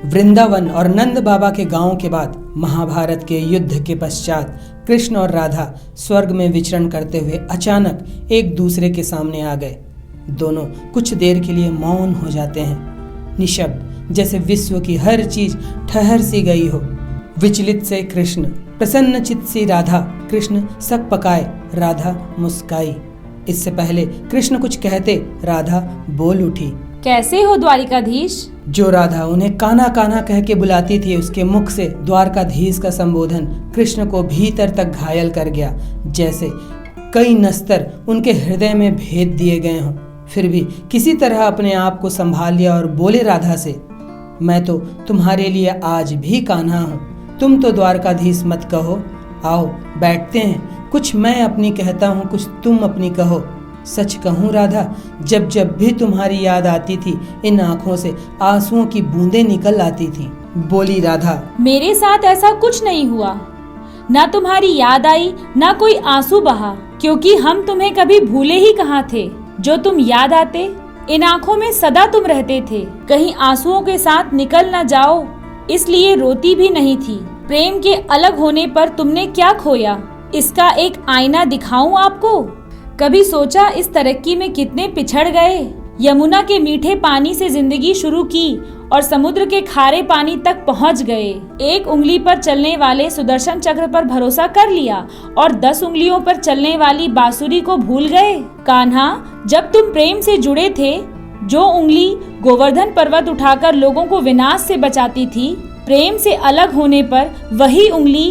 वृंदावन और नंद बाबा के गांव के बाद महाभारत के युद्ध के पश्चात कृष्ण और राधा स्वर्ग में विचरण करते हुए अचानक एक दूसरे के सामने आ गए। दोनों कुछ देर के लिए मौन हो जाते हैं, निशब्द, जैसे विश्व की हर चीज ठहर सी गई हो। विचलित से कृष्ण, प्रसन्नचित सी राधा। कृष्ण सक पकाए, राधा मुस्काई। इससे पहले कृष्ण कुछ कहते, राधा बोल उठी, कैसे हो द्वारिकाधीश? जो राधा उन्हें कान्हा कान्हा कह के बुलाती थी, उसके मुख से द्वारकाधीश का संबोधन कृष्ण को भीतर तक घायल कर गया, जैसे कई नस्तर उनके हृदय में भेद दिए गए हों। फिर भी किसी तरह अपने आप को संभाल लिया और बोले राधा से, मैं तो तुम्हारे लिए आज भी कान्हा हूँ, तुम तो द्वारकाधीश मत कहो। आओ बैठते हैं, कुछ मैं अपनी कहता हूँ, कुछ तुम अपनी कहो। सच कहूँ राधा, जब जब भी तुम्हारी याद आती थी, इन आँखों से आंसुओं की बूंदें निकल आती थी। बोली राधा, मेरे साथ ऐसा कुछ नहीं हुआ, ना तुम्हारी याद आई ना कोई आंसू बहा, क्योंकि हम तुम्हें कभी भूले ही कहाँ थे। जो तुम याद आते, इन आँखों में सदा तुम रहते थे, कहीं आंसुओं के साथ निकल न जाओ, इसलिए रोती भी नहीं थी। प्रेम के अलग होने पर तुमने क्या खोया, इसका एक आईना दिखाऊं आपको? कभी सोचा इस तरक्की में कितने पिछड़ गए? यमुना के मीठे पानी से जिंदगी शुरू की और समुद्र के खारे पानी तक पहुंच गए। एक उंगली पर चलने वाले सुदर्शन चक्र पर भरोसा कर लिया और 10 उंगलियों पर चलने वाली बांसुरी को भूल गए। कान्हा, जब तुम प्रेम से जुड़े थे, जो उंगली गोवर्धन पर्वत उठाकर लोगों को विनाश से बचाती थी, प्रेम से अलग होने पर वही उंगली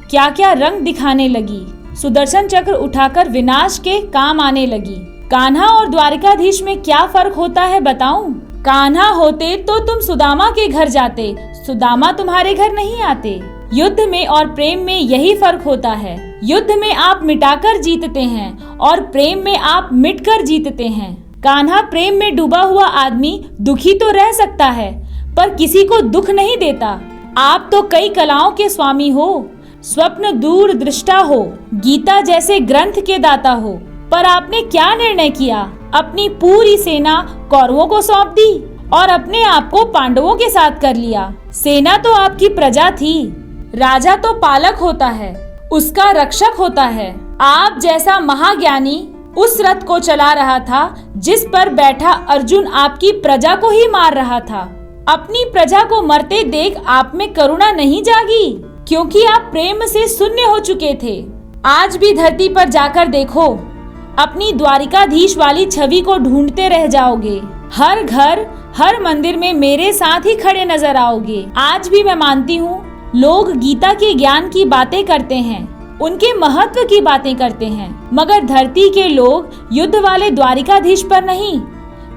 क्या क्या रंग दिखाने लगी, सुदर्शन चक्र उठाकर विनाश के काम आने लगी। कान्हा और द्वारिकाधीश में क्या फर्क होता है बताऊं? कान्हा होते तो तुम सुदामा के घर जाते, सुदामा तुम्हारे घर नहीं आते। युद्ध में और प्रेम में यही फर्क होता है। युद्ध में आप मिटाकर जीतते हैं और प्रेम में आप मिटकर जीतते हैं। कान्हा, प्रेम में डूबा हुआ आदमी दुखी तो रह सकता है, पर किसी को दुख नहीं देता। आप तो कई कलाओं के स्वामी हो, स्वप्न दूर दृष्टा हो, गीता जैसे ग्रंथ के दाता हो, पर आपने क्या निर्णय किया? अपनी पूरी सेना कौरवों को सौंप दी और अपने आप को पांडवों के साथ कर लिया। सेना तो आपकी प्रजा थी, राजा तो पालक होता है, उसका रक्षक होता है। आप जैसा महाज्ञानी उस रथ को चला रहा था जिस पर बैठा अर्जुन आपकी प्रजा को ही मार रहा था। अपनी प्रजा को मरते देख आप में करुणा नहीं जागी, क्योंकि आप प्रेम से शून्य हो चुके थे। आज भी धरती पर जाकर देखो, अपनी द्वारिकाधीश वाली छवि को ढूंढते रह जाओगे। हर घर, हर मंदिर में मेरे साथ ही खड़े नजर आओगे। आज भी मैं मानती हूँ, लोग गीता के ज्ञान की बातें करते हैं, उनके महत्व की बातें करते हैं, मगर धरती के लोग युद्ध वाले द्वारिकाधीश पर नहीं,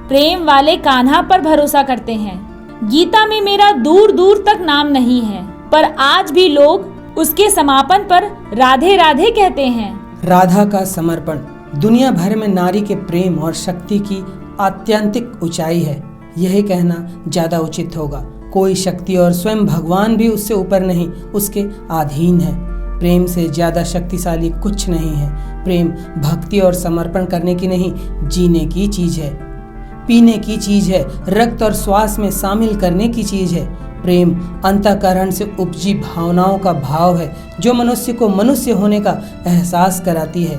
प्रेम वाले कान्हा पर भरोसा करते हैं। गीता में मेरा दूर दूर तक नाम नहीं है, पर आज भी लोग उसके समापन पर राधे राधे कहते हैं। राधा का समर्पण दुनिया भर में नारी के प्रेम और शक्ति की आत्यंतिक ऊंचाई है, यही कहना ज्यादा उचित होगा। कोई शक्ति और स्वयं भगवान भी उससे ऊपर नहीं, उसके अधीन है। प्रेम से ज्यादा शक्तिशाली कुछ नहीं है। प्रेम भक्ति और समर्पण करने की नहीं, जीने की चीज है, पीने की चीज है, रक्त और श्वास में शामिल करने की चीज है। प्रेम अंतःकरण से उपजी भावनाओं का भाव है, जो मनुष्य को मनुष्य होने का एहसास कराती है।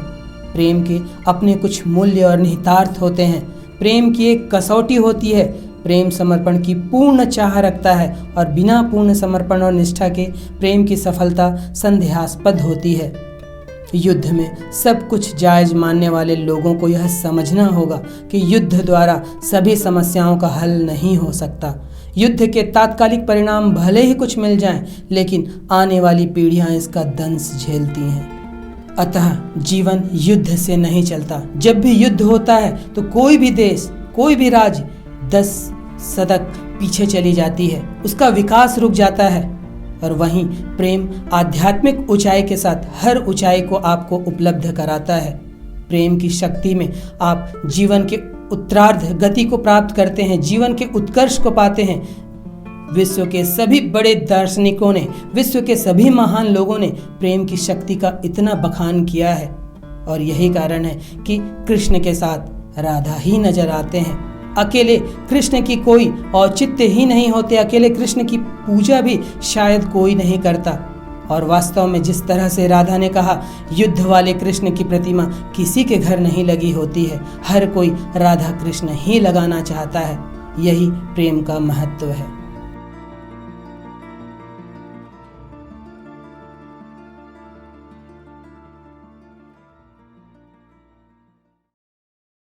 प्रेम के अपने कुछ मूल्य और निहितार्थ होते हैं। प्रेम की एक कसौटी होती है। प्रेम समर्पण की पूर्ण चाह रखता है और बिना पूर्ण समर्पण और निष्ठा के प्रेम की सफलता संदेहास्पद होती है। युद्ध में सब कुछ जायज मानने वाले लोगों को यह समझना होगा कि युद्ध द्वारा सभी समस्याओं का हल नहीं हो सकता। युद्ध के तात्कालिक परिणाम भले ही कुछ मिल जाएं, लेकिन आने वाली पीढ़ियां इसका दंश झेलती हैं। अतः जीवन युद्ध से नहीं चलता। जब भी युद्ध होता है तो कोई भी देश, कोई भी राज्य 10 सदक पीछे चली जाती है, उसका विकास रुक जाता है। और वहीं प्रेम आध्यात्मिक ऊंचाई के साथ हर ऊंचाई को आपको उपलब्ध कराता है। प्रेम की शक्ति में आप जीवन के उत्तरार्ध गति को प्राप्त करते हैं, जीवन के उत्कर्ष को पाते हैं। विश्व के सभी बड़े दार्शनिकों ने, विश्व के सभी महान लोगों ने प्रेम की शक्ति का इतना बखान किया है और यही कारण है कि कृष्ण के साथ राधा ही नजर आते हैं। अकेले कृष्ण की कोई औचित्य ही नहीं होते, अकेले कृष्ण की पूजा भी शायद कोई नहीं करता। और वास्तव में जिस तरह से राधा ने कहा, युद्ध वाले कृष्ण की प्रतिमा किसी के घर नहीं लगी होती है, हर कोई राधा कृष्ण ही लगाना चाहता है। यही प्रेम का महत्व है।